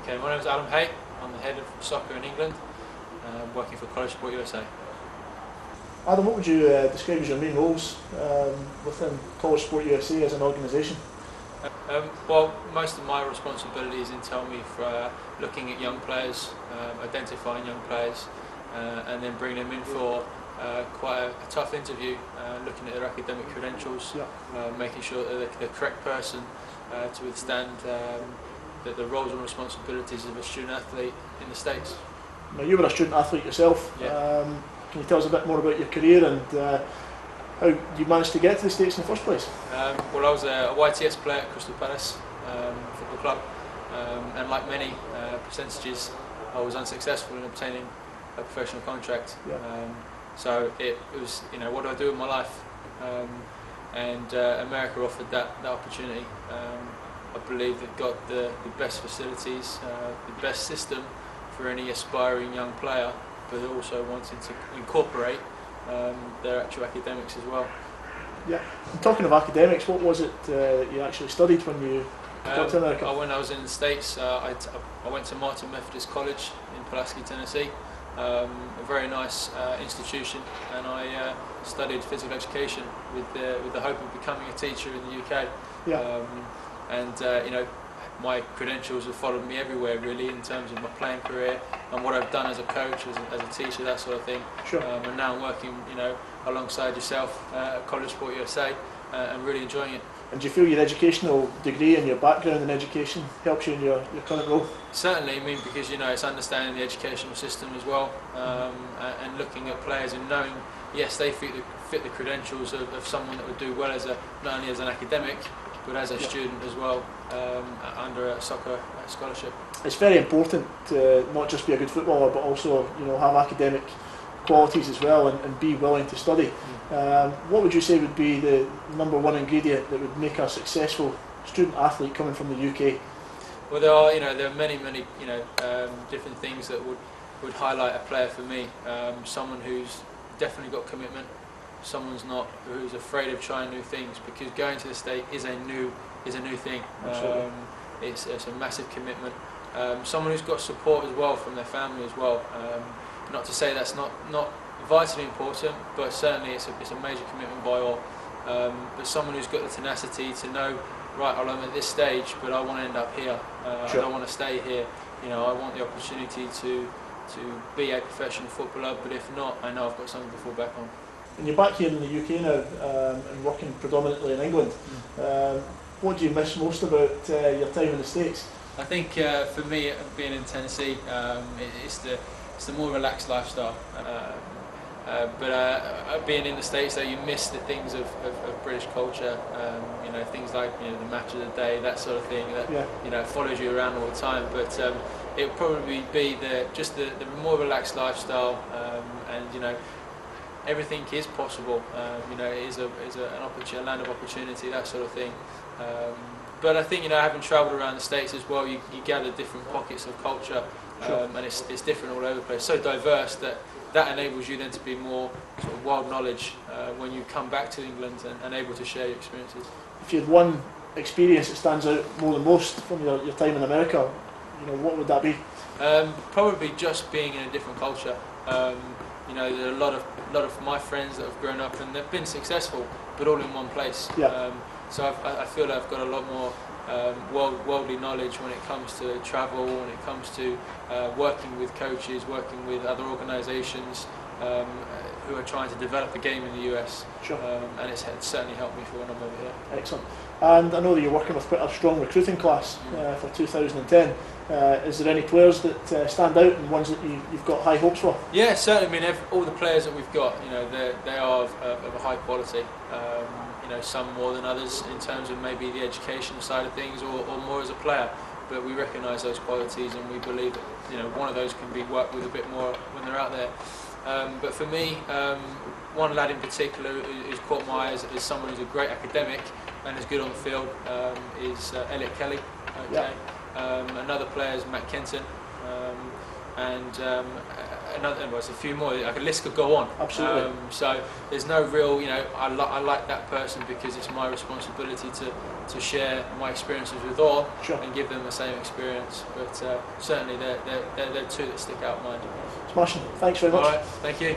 Okay, my name is Hay. I'm the head of soccer in England, working for College Sport USA. Adam, what would you describe as your main roles within College Sport USA as an organisation? Well, most of my responsibilities entail me for looking at young players, identifying young players, and then bringing them in for quite a tough interview, looking at their academic credentials, making sure that they're the correct person to withstand the roles and responsibilities of a student athlete in the States. Now, you were a student athlete yourself. Yeah. Can you tell us a bit more about your career and how you managed to get to the States in the first place? Well, I was a YTS player at Crystal Palace Football Club, and like many percentages, I was unsuccessful in obtaining a professional contract. Yeah. So it was, what do I do with my life? And America offered that opportunity. I believe they've got the best facilities, the best system for any aspiring young player, but also wanting to incorporate their actual academics as well. Yeah. And talking of academics, what was it you actually studied when you got to America? When I was in the States, I went to Martin Methodist College in Pulaski, Tennessee. A very nice institution, and I studied physical education with the hope of becoming a teacher in the UK. Yeah. My credentials have followed me everywhere, really, in terms of my playing career and what I've done as a coach, as a teacher, that sort of thing. Sure. And now I'm working, alongside yourself at College Sport USA, and really enjoying it. And do you feel your educational degree and your background in education helps you in your current role? Certainly, because it's understanding the educational system as well, and looking at players and knowing, yes, they fit the credentials of someone that would do well not only as an academic, but as a student as well, under a soccer scholarship. It's very important to not just be a good footballer, but also have academic qualities as well, and be willing to study. What would you say would be the number one ingredient that would make a successful student athlete coming from the UK? Well, there are many different things that would highlight a player for me. Someone who's definitely got commitment. Someone's not who's afraid of trying new things, because going to the state is a new thing. It's a massive commitment. Someone who's got support as well from their family as well. Not to say that's not vitally important, but certainly it's a major commitment by all. But someone who's got the tenacity to know, right, I'm at this stage, but I want to end up here. Sure. I don't want to stay here. I want the opportunity to be a professional footballer, but if not, I know I've got something to fall back on. And you're back here in the UK now, and working predominantly in England. What do you miss most about your time in the States? I think for me, being in Tennessee, it's the more relaxed lifestyle. But being in the States, though, you miss the things of British culture. Things like the match of the day, that sort of thing. That follows you around all the time. But it would probably be the more relaxed lifestyle, and everything is possible. It is a land of opportunity, that sort of thing. But I think having travelled around the States as well, you gather different pockets of culture, Sure. and it's different all over the place. So diverse that enables you then to be more sort of world knowledge when you come back to England and able to share your experiences. If you had one experience that stands out more than most from your time in America, what would that be? Probably just being in a different culture. There are a lot of my friends that have grown up and they've been successful, but all in one place. Yeah. So I feel like I've got a lot more worldly knowledge when it comes to travel, when it comes to working with coaches, working with other organisations who are trying to develop the game in the US. Sure. And it's certainly helped me for when I'm over here. Excellent. And I know that you're working with quite a strong recruiting class for 2010. Is there any players that stand out and ones that you've got high hopes for? Yeah, certainly. All the players that we've got, they are of a high quality. Some more than others in terms of maybe the education side of things, or more as a player. But we recognise those qualities, and we believe that one of those can be worked with a bit more when they're out there. But for me, one lad in particular who's caught my eye as someone who's a great academic and is good on the field is Elliot Kelly. Okay. Yeah. Another player is Matt Kenton. and another, well, there's a few more. Like a list could go on. Absolutely. So there's no real, I like that person because it's my responsibility to share my experiences with all Sure. and give them the same experience. But certainly they're two that stick out in mind. Smashing. Thanks very much. All right, thank you.